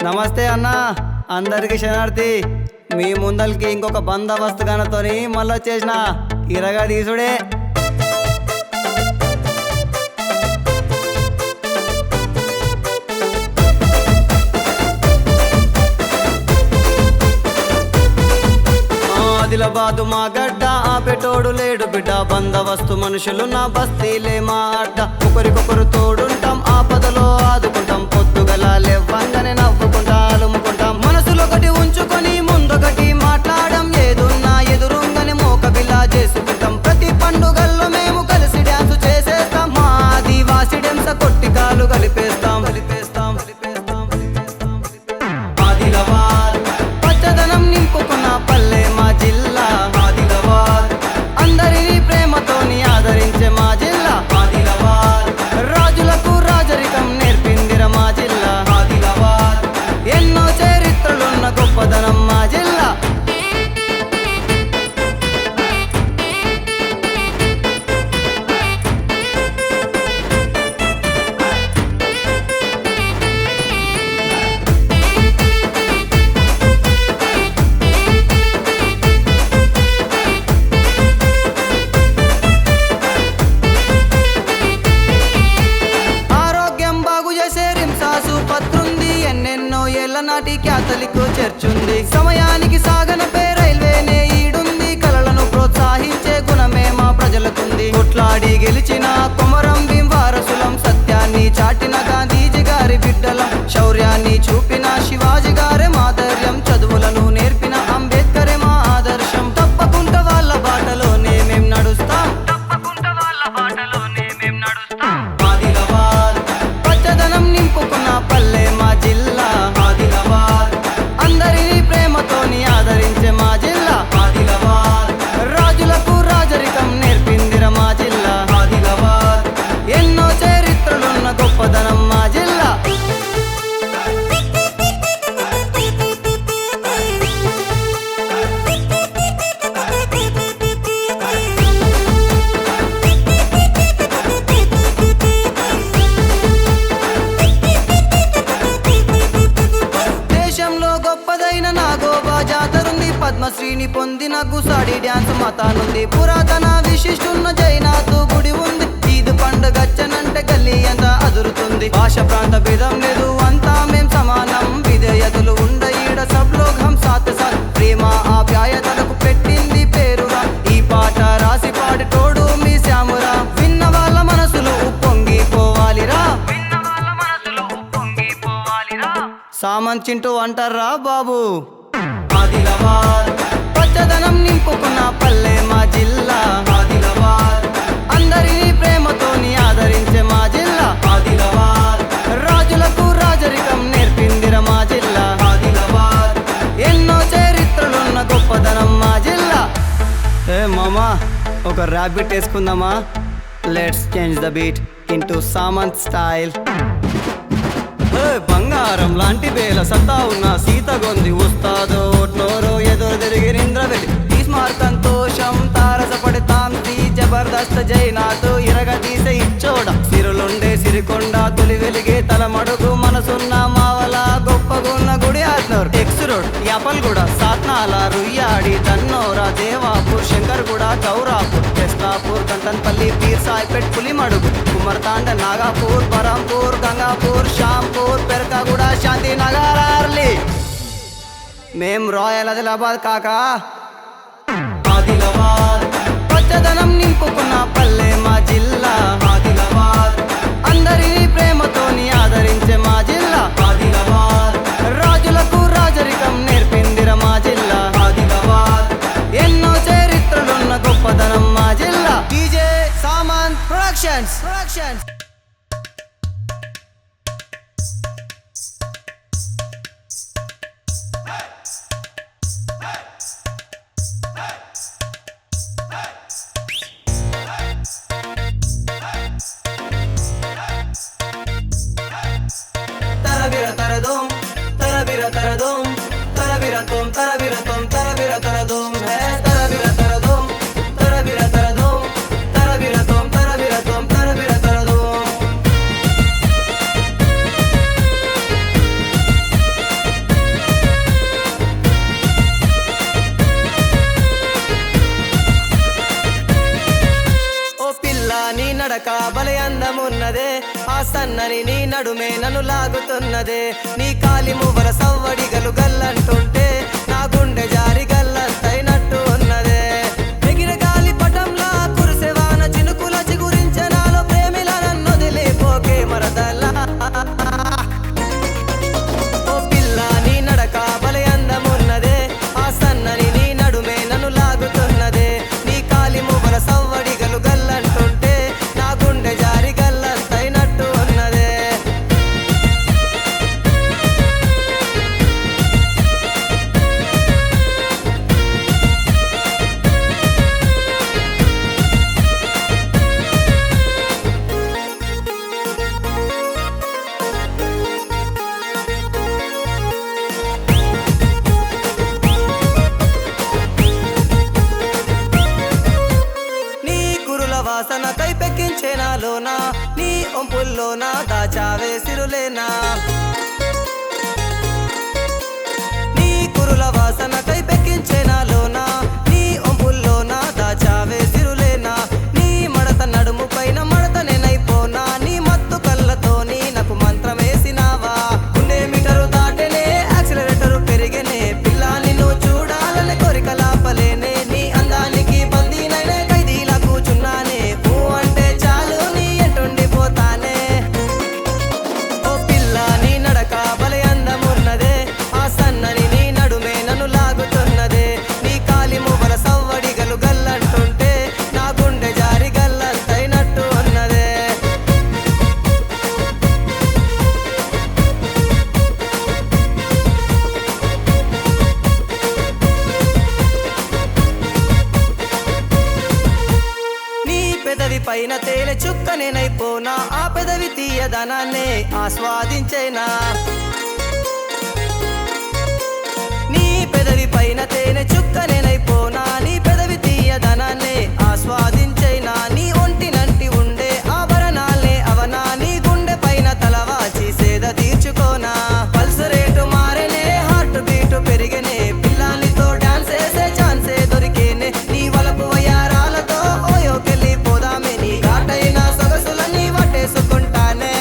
నమస్తే అన్న, అందరికి శనార్థి. మీ ముందరికి ఇంకొక బందోబస్తు గనతోని మళ్ళీ వచ్చేసిన ఇరగా తీసుడే. ఆదిలాబాదు మా గడ్డ, ఆపేటోడు లేడు బిడ్డ. బందోబస్తు మనుషులు నా బస్తీలే మా అడ్డ. ఒకరికొకరు తోడుంటాం, ఆపదలో ఆదుకుంటాం. పొద్దుగల లేవ్వంగానే నవ్వుకుంటా అలుముకుంటాం. మనసులో ఒకటి ఉంచుకొని ముందొకటి మాట్లాడడం, ఏదున్నా ఎదురుంగానే మోకబిలా చేసుకుంటాం. ప్రతి పండుగల్లో మేము కలిసి డ్యాన్సు చేసేస్తాం. మా ఆదివాసి డెంస కొట్టి కాలు కలిపేస్తాం. ఆదిలాబాద్ పచ్చదనం నింపుకున్న పల్లె మా జిల్లా. ఆదిలాబాద్ అందరినీ ప్రేమతోని ఆదరించే మా జిల్లా. ఆదిలాబాద్ రాజులకు రాజరికం నేర్పిందిర మా జిల్లా. ఆదిలాబాద్ ఎన్నో చరిత్రలున్న గొప్పదనం మా జిల్లా. ఆరోగ్యం బాగు చేసే రిమ్సాసు పత్రుంది. ఎన్నెన్నో ఏళ్ల నాటి క్యాథలిక్ చర్చుంది. సమయానికి సాగనపే రైల్వేనే ఈడుంది. కలలను ప్రోత్సహించే గుణమే మా ప్రజలకుంది. కొట్లాడి గెలిచిన కొమరం భీం వారసులం. సత్యాన్ని చాటిన గాంధీజీ గారి బిడ్డలం. శౌర్యాన్ని చూపిన శివాజీ గారే మాధర్యం. చదువులను నేర్పిన అంబేద్కరే మా ఆదర్శం. తప్పకుండా వాళ్ళ బాటలోనే మేం నడుస్తాం. ఆదిలాబాద్ పచ్చదనం నింపుకున్న పల్లె మా జిల్లా. ఆదిలాబాద్ అందరినీ ప్రేమతోని ఆదరించే మా జిల్లా. ఆదిలాబాద్ రాజులకు రాజరికం నేర్పిందిర మా జిల్లా. ఆదిలాబాద్ ఎన్నో చరిత్రలున్న గొప్పదనం మా జిల్లా. దేశంలో గొప్పదైన నాగోబా జాతరుంది. పద్మశ్రీని పొందిన గుసాడి డ్యాన్స్ మతానుంది. పురాతన విశిష్టున్న జైనాథ్ గుడి ఉంది. ఈద్ పండుగచ్చనంటే గల్లీ అంత అదురుతుంది. భాష ప్రాంత భేదం లేదు, అంతా మేం సమానం. విధేయతలు ఉండ ఈడ సబ్లోగ్ హం సాత్ సాత్. ప్రేమ ఆప్యాయతలకు పెట్టింది పేరురా. ఈ పాట రాసి పాడి తోడు మీ శ్యామురా. విన్న వాళ్ళ మనసులు ఉప్పొంగిపోవాలిరా. సామంత్ చింటూ అంటారా బాబు. ఆదిలాబాద్ పచ్చదనం నింపుకున్న పల్లె మా జిల్లా. ఆదిలాబాద్ అందరినీ ప్రేమతోని ఆదరించే మా జిల్లా. ఆదిలాబాద్ రాజులకు రాజరికం నేర్పిందిర మా జిల్లా. ఆదిలాబాద్ ఎన్నో చరిత్రలున్న గొప్పదనం మా జిల్లా. ఏ మామా, ఒక ర్యాబిట్ వేసుకుందామా? Let's change the beat into Samanth style. బంగారం లాంటి వేల సత్తా ఉన్న సీతగొంది ఉస్తాదో ఓట్నోరో ఎదురు తిరిగి నింద్రవెలి. ఈ స్మార్ సంతోషం తారసపడి తాంతి జబర్దస్త్ జైనాథ్ ఇరగ తీసే ఇచ్చోడ. సిరులుండే సిరికొండ తొలి వెలిగే తల మడుగు. మనసున్న మావల గొప్పగున్న గుడి ఆజ్నూర్. X road Yapalguda Satnala Ruyyadi Dannora Devapur Shankarguda Gaurapur Krishnapur Kantanpalli Peer Saipet Pulimadugu Kumartanda Nagapur Barampur Gangapur Shampur Perakaguda Shantinagar Arli. మేం రాయల్ ఆదిలాబాద్ కాకా. ఆదిలాబాద్ పచ్చదనం నింపుకున్న పల్లె మా జిల్లా. ఆదిలాబాద్ అందరినీ ప్రేమతోని ఆదరించే మా జిల్లా. ఆదిలాబాద్ రాజులకు రాజరికం నేర్పిందిర మా జిల్లా. ఆదిలాబాద్ ఎన్నో చరిత్రలున్న గొప్పదనం మా జిల్లా. DJ Samanth productions. తరబిర తరదోం తరబిర తరదోం తరబిర తోం తరబిర తోం తరబిర తరదోం. తరబిర తరదోం తరబిర తరదోం తరబిర తోం తరబిర తోం తరబిర తరదోం. సన్నని నీ నడుమే నన్ను లాగుతున్నదే నీ కాలి మువ్వల సవ్వడి గల్లంటుంటే నా గుండె జారి గల్లంతైనట్టు ఉన్నదే ఎగిర గాలి పటంలా కురిసెవాన చినుకుల చిగురించే నాలో ప్రేమిలా నన్ను వదిలిపోకే మరదలా ఓ పిల్ల నీ నడక భలే అందమున్నదే ఆ సన్నని నీ నడుమే నన్ను లాగుతున్నదే నీ కాలి మువ్వల సవ్వడి గల్లంటుంటే నా గుండె జారి గల్లంతైనట్టు ఉన్నదే నీ కురుల వాసన కైపెక్కించే నాలోనా నీ ఒంపుల్లోనా దాచావే సిరులేనా నీ కురుల వాసన కైపెక్కించే నాలోనా నీ ఒంపుల్లోనా దాచావే సిరులేనా నీ మడత నడుము పైన మడత నేనైపోనా నీ మత్తు కళ్ళతోని నాకు మంత్రమేసినావా గుండె మీటరు దాటెనే యాక్సిలరేటరు పెరిగెనే పిల్ల నిన్ను చూడాలని కోరికలాపలేనే నీ అందానికి బందీనైనే ఖైదీలా కూర్చున్నానే ఊ అంటే చాలు నీ ఎంటుండిపోతానే ఓ పిల్ల నీ నడక భలే అందమున్నదే ఆ సన్నని నీ నడుమే నన్ను లాగుతున్నదే నీ కాలి మువ్వల సవ్వడి గల్లంటుంటే నా గుండె జారి గల్లంతైనట్టు ఉన్నదే నీ పెదవి పైన తేనె చుక్క నేనైపోనా ఆ పెదవి తీయదనాన్నే ఆస్వాదించేనా నీ పెదవి పైన తేనె చుక్క నేనైపోనా నీ పెదవి తీయదనాన్నే ఆస్వాదించేనా నీ ఒంటినంటి ఉండే ఆభరణాలే అవనా నీ గుండె పైన తలవాచి సేద తీర్చుకోనా పల్స్ రేటు మారేనే హార్ట్ బీటు పెరిగేనే పిల్లానితో డాన్స్ చేసే ఛాన్సే దొరికేనే నీ వలపు వయారాలతో ఓయోకెళ్ళి పోదామే నీ ఘాటైన సొగసులని వట్టేసుకుంటానే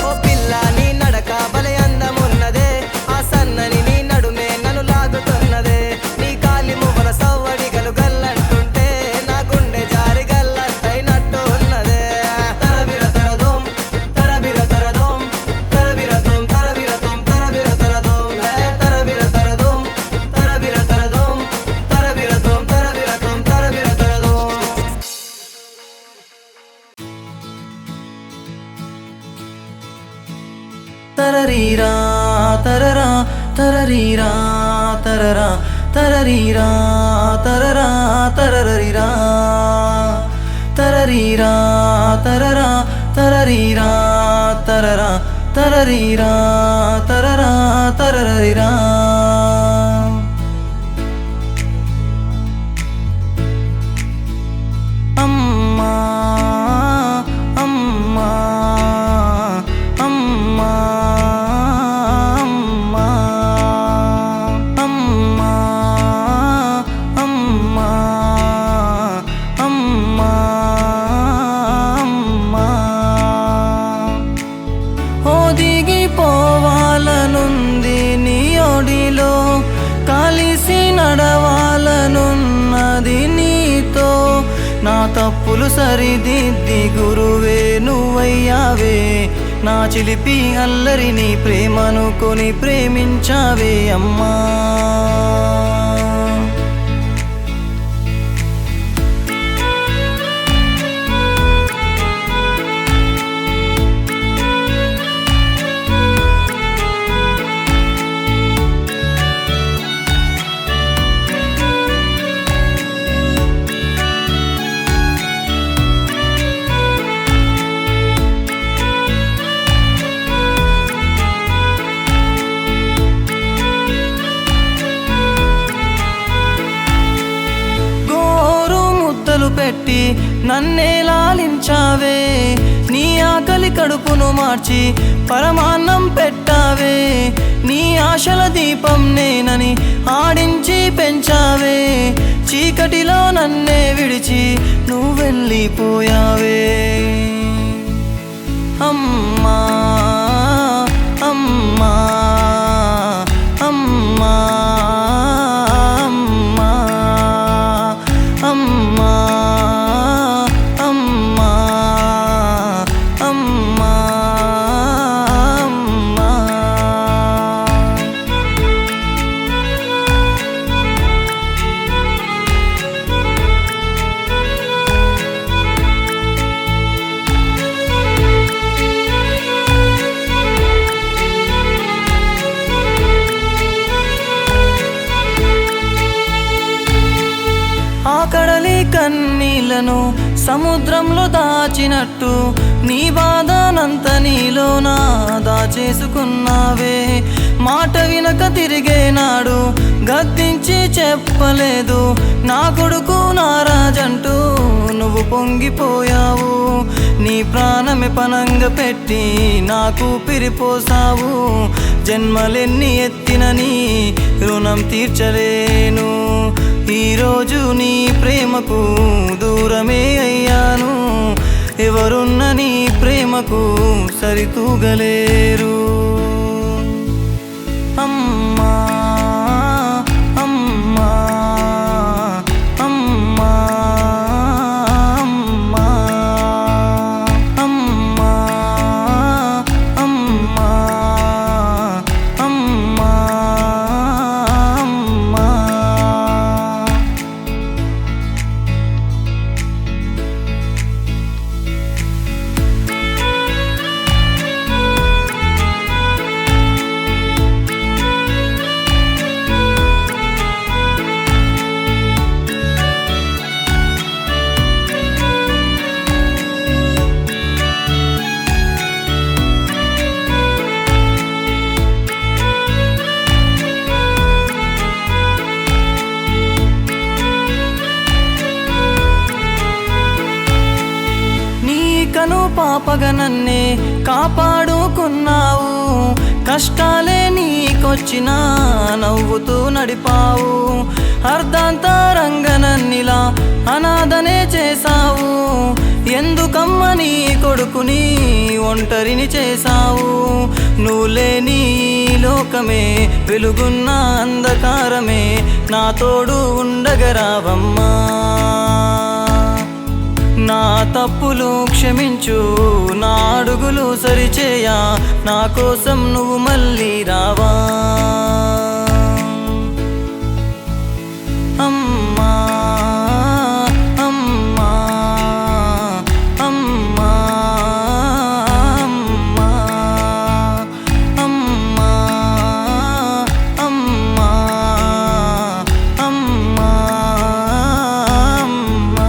ఓ పిల్ల నీ నడక భలే అందమున్నదే ఆ సన్నని నీ నడుమే నన్ను లాగుతున్నదే నీ కాలి మువ్వల సవ్వడి గల్లంటుంటే నా గుండె జారి గల్లంతైనట్టు ఉన్నదే తరబిర తరదోం తరబిర తరదోం తరబిర తోం తరబిర తోం తరబిర తరదోం తరబిర తరదోం తరబిర తరదోం తరబిర తోం తరబిర తోం తరబిర తరదోం తరరీరా తరరా తరరీరా తరరా తరరీరా తరరా తరరీరా తరరీరా తరరా తరరీరా తరరా తరరీరా తరరా తరరీరా అమ్మా అమ్మా అమ్మా అమ్మా అమ్మా అమ్మా అమ్మా అమ్మా ఒదిగిపోవాలనుంది నీ ఒడిలో కలిసి నడవాలనున్నది నీతో నా తప్పులు సరిదిద్ది గురువే నువ్వయ్యావే నా చిలిపి అల్లరిని ప్రేమనుకొని ప్రేమించావే అమ్మా పెట్టి నన్నే లాలించావే నీ ఆకలి కడుపును మార్చి పరమాన్నం పెట్టావే నీ ఆశల దీపం నేనని ఆడించి పెంచావే చీకటిలో నన్నే విడిచి నువ్వు వెళ్ళిపోయావే అమ్మా అమ్మా అమ్మా అమ్మా అమ్మా అమ్మా అమ్మా అమ్మా. ఆ కడలి కన్నీళ్లను సముద్రంలో దాచినట్టు నీ బాధనంత నీలోనా దాచేసుకున్నావే. మాట వినక తిరిగేనాడు గద్దించి చెప్పలేదు, నా కొడుకు నారాజంటూ నువ్వు పొంగిపోయావు. నీ ప్రాణమే పనంగా పెట్టి నాకు పిరిపోసావు. జన్మలెన్ని ఎత్తిన నీ రుణం తీర్చలేను. ఈరోజు నీ ప్రేమకు దూరమే అయ్యాను. ఎవరున్న నీ ప్రేమకు సరితూగలేరు. అమ్మా అమ్మా అమ్మా అమ్మా అమ్మా అమ్మా అమ్మా అమ్మా. కను పాపగా నన్నే కాపాడుకున్నావు. కష్టాలే నీకొచ్చినా నవ్వుతూ నడిపావు. అర్ధాంతరంగా నన్నిలా అనాథనే చేశావు. ఎందుకమ్మ నీ కొడుకుని ఒంటరిని చేశావు. నువ్వు లేని ఈ లోకమే వెలుగున్న అంధకారమే, నా తోడు ఉండగరావమ్మా. నా తప్పులు క్షమించు, నా అడుగులు సరిచేయ, నా కోసం నువ్వు మళ్ళీ రావా. అమ్మా అమ్మా అమ్మా అమ్మా అమ్మా అమ్మా అమ్మా అమ్మా.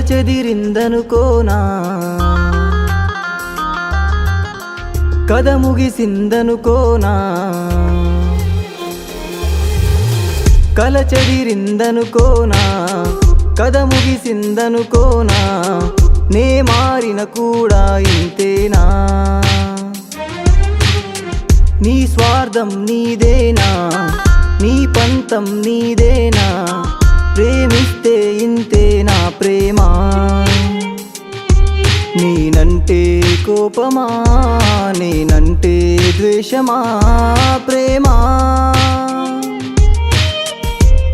చెదిరిందనుకోనా కథ ముగిసిందనుకోనా కల చెదిరిందనుకోనా కథ ముగిసిందనుకోనా నే మారిన కూడా ఇంతేనా నీ స్వార్థం నీదేనా నీ పంతం నీదేనా ప్రేమిస్తే ఇంతేనా ప్రేమ నేనంటే కోపమా నేనంటే ద్వేషమా ప్రేమ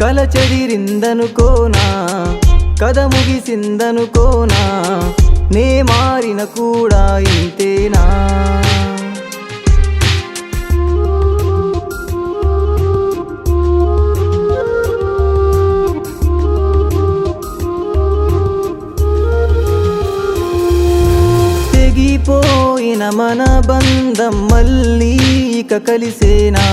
కల చెదిరిందనుకోనా కథ ముగిసిందనుకోనా నే మారిన కూడా ఇంతేనా తెగిపోయిన మన బంధం మళ్ళీ ఇక కలిసేనా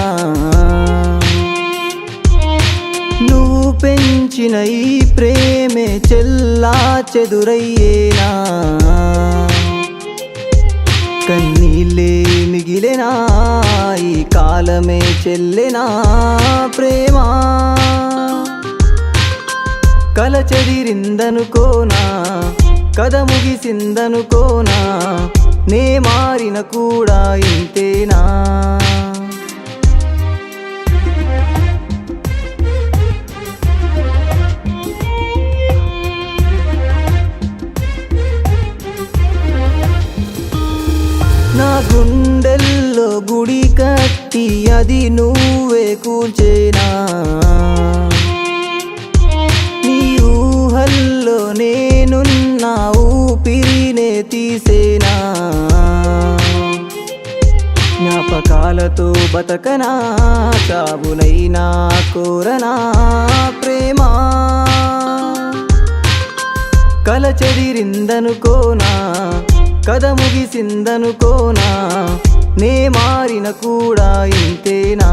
నువ్వు పెంచిన ఈ ప్రేమే చెల్లా చెదురయ్యేనా కన్నీళ్ళే మిగిలేనా ఈ కాలమే చెల్లెనా ప్రేమ కల చెదిరిందనుకోనా కథ ముగిసిందనుకోనా నే మారిన కూడా ఇంతేనా నా గుండెల్లో గుడి కట్టి అది నువ్వే కూల్చేనా నీ ఊహల్లో నేనున్నా ఊపిరినే తీసేనా జ్ఞాపకాలతో బతకనా చావునైనా కోరనా ప్రేమ కల చెదిరిందనుకోనా కథ ముగిసిందనుకోనా నే మారిన కూడా ఇంతేనా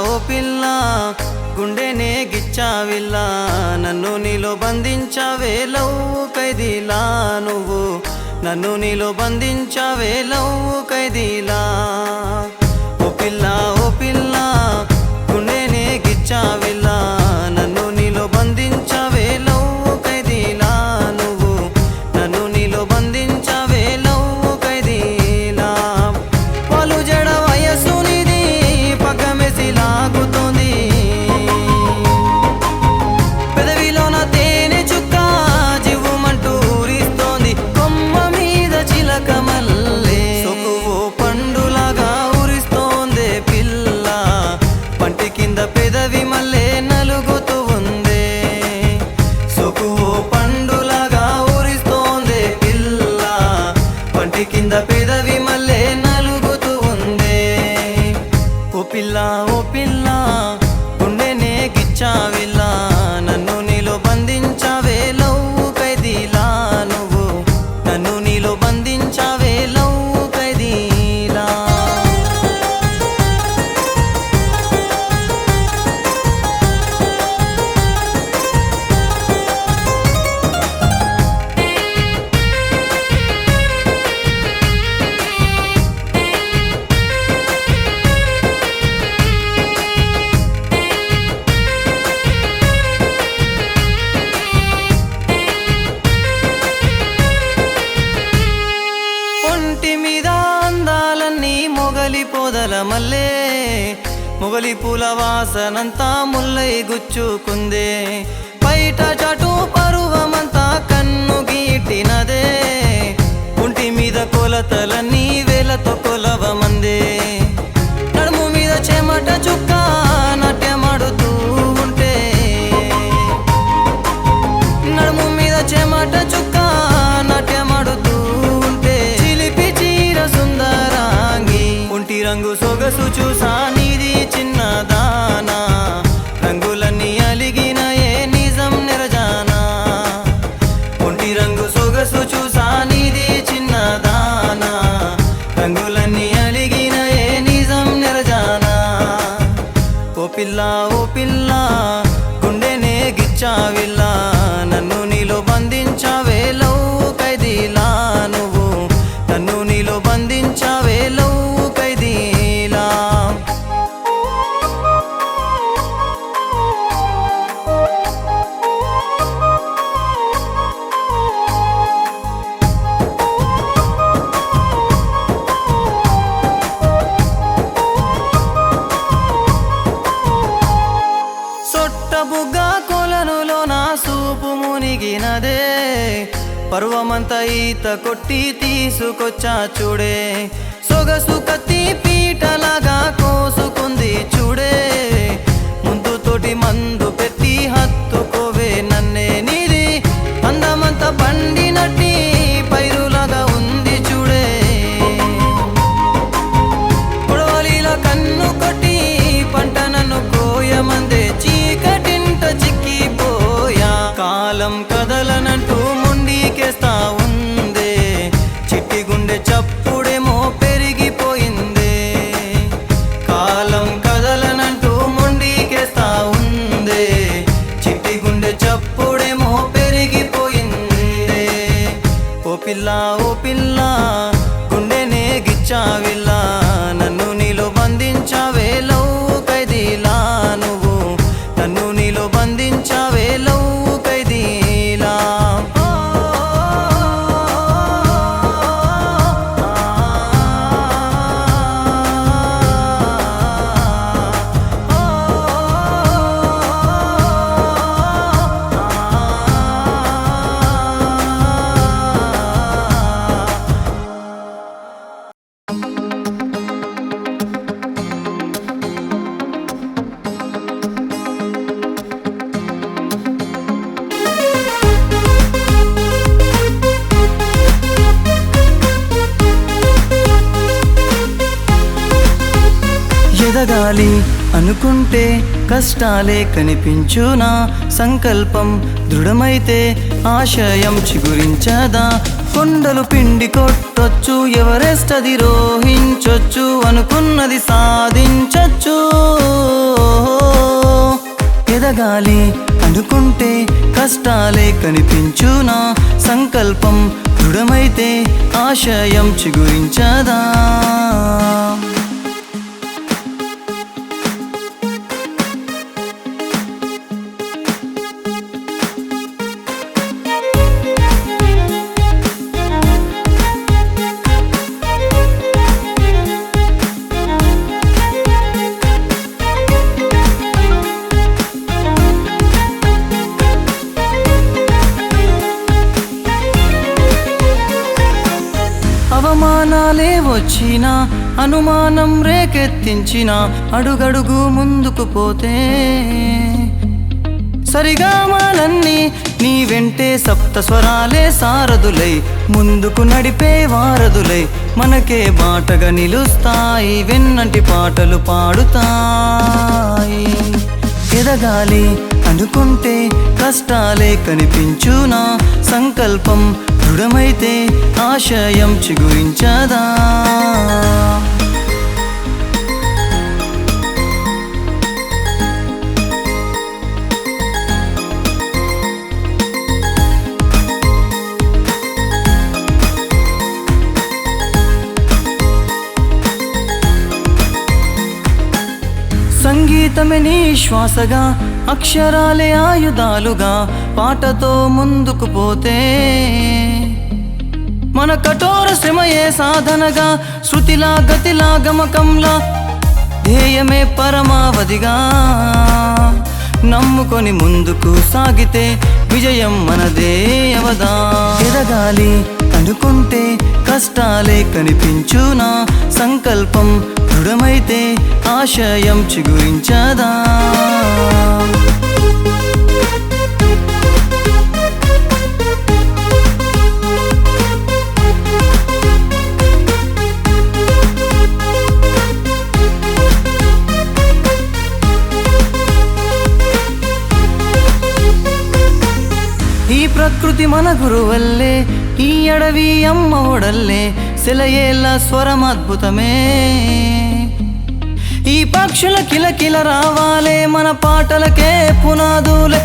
ఓ పిల్ల గుండెనే గిచ్చావిల్లా నన్ను నీలో బంధించావే లవ్వు ఖైదీలా నువ్వు నన్ను నీలో బంధించావే లవ్వు ఖైదీలా ఓ పిల్ల గుండెనే గిచ్చావిల్లా నన్ను నీలో బంధించావే లవ్వు ఖైదీలా నువ్వు నన్ను నీలో బంధించావే లవ్వు ఖైదీలా పాలు జడ వయసు పక్కమేసి లాగుతోంది పెదవిలోన తేనె చుక్క జివ్వుమంటూ ఊరిస్తోంది కొమ్మ మీద చిలక మల్లె సొకువో పండులాగా ఊరిస్తోందే పిల్ల పంటి కింద పెదవి మల్లె నలుగుతూ ఉందే సొకువో పండులాగా ఊరిస్తోందే పిల్ల పంటి కింద పెదవి మల్లె నలుగుతూ ఉందే ఓ పిల్ల గుండెనే గిచ్చావిల్లా నన్ను నీలో బంధించావే లవ్వు ఖైదీలా నువ్వు నన్ను నీలో బంధించావే లవ్వు ఖైదీలా ఒంటి మీద అందాలన్నీ మొగలి పొదల మల్లే మొగలి పూల వాసనంతా ముల్లై గుచ్చుకుందే బయట చాటు పరువమంతా కన్ను గీటినదే ఒంటి మీద కొలతలన్నీ వేలతో కొలవమందే నడుము మీద చెమట చుక్క నాట్యమాడుతూ ఉంటే నడుము మీద చెమట చుక్క నాట్యమాడుతూ ఉంటే చిలిపి చీర సుందరాంగి ఒంటి రంగు సొగసు చూసా నీది చిన్నదానా రంగులన్నీ అలిగినయే నిజం నిరజానా ఒంటి రంగు సొగసు చూసా నీది చిన్నదానా రంగులన్నీ అలిగినయే నిజం నిరజానా ఓ పిల్ల గుండెనే గిచ్చావిల్లా నన్ను నీలో బంధించావే లవ్ ఖైదీలా నువ్వు నన్ను నీలో బంధించావే లవ్ ఖైదీలా సొట్టబుగ్గ కొలనులో నా సూపు మునిగినదే పర్వమంతా ఈత కొట్టి తీసుకొచ్చా చూడే సొగసు కత్తి పీటలాగా కోసుకుంది చూడే ముందుతోటి మందు పెట్టి హత్తుకోవే నన్నే నీది అందమంతా పండినట్టి పైరులాగా ఉంది చూడే పొడవలిలా కన్ను కొట్టి పంట నన్ను కోయమందే చీకటింట చిక్కిపోయా కాలం కదలనంటూ మొండికేస్తా ఉందే చిట్టి గుండె చప్పుడేమో పెరిగిపోయిందే కాలం కదలనంటూ మొండికేస్తా ఉందే చిట్టి గుండె చప్పుడేమో పెరిగిపోయిందే ఓ పిల్ల గుండెనే గిచ్చావిల్లా నన్ను నీలో బంధించావే లవ్ ఖైదీలా నువ్వు నన్ను నీలో బంధించావే లవ్ ఖైదీలా ఎదగాలి అనుకుంటే కష్టాలే కనిపించునా సంకల్పం దృఢమైతే ఆశయం చిగురించదా కొండలు పిండి కొట్టొచ్చు ఎవరెస్ట్ అధిరోహించొచ్చు అనుకున్నది సాధించొచ్చు ఎదగాలి అనుకుంటే కష్టాలే కనిపించునా సంకల్పం దృఢమైతే ఆశయం చిగురించదా అవమానాలే వచ్చినా అనుమానం రేకెత్తించిన అడుగడుగు ముందుకు పోతే సరిగమలన్నీ నీ వెంటే సప్త స్వరాలే సారథులై ముందుకు నడిపే వారధులై మనకే బాటగా నిలుస్తాయి వెన్నంటి పాటలు పాడుతాయి ఎదగాలి అనుకుంటే కష్టాలే కనిపించునా సంకల్పం దృఢమైతే ఆశయం చిగురించదా సంగీతమే నీ శ్వాసగా అక్షరాలే ఆయుధాలుగా పాటతో ముందుకు పోతే మన కఠోర శ్రమయే సాధనగా, శృతిలా గతిలా గమకంలా, ధ్యేయమే పరమావధిగా నమ్ముకొని ముందుకు సాగితే విజయం మనదే అవదా. ఎదగాలి అనుకుంటే కష్టాలే కనిపించునా, సంకల్పం దృఢమైతే ఆశయం చిగురించదా. ఈ ప్రకృతి మన గురువల్లే, ఈ అడవి అమ్మ ఒడల్లే, సెలయేళ్ళ స్వరమద్భుతమే. ఈ పక్షుల కిలకిల రావాలే, మన పాటలకే పునాదులే,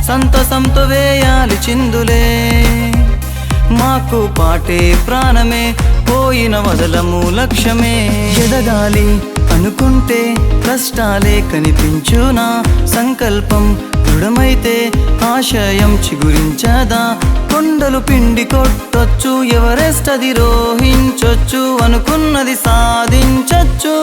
సంతసంతో వేయాలి చిందులే. మాకు పాటే ప్రాణమే, పోయిన వదలము లక్ష్యమే. ఎదగాలి అనుకుంటే కష్టాలే కనిపించునా, సంకల్పం దృఢమైతే ఆశయం చిగురించదా. కొండలు పిండి కొట్టొచ్చు, ఎవరెస్ట్ అధిరోహించొచ్చు, అనుకున్నది సాధించొచ్చు.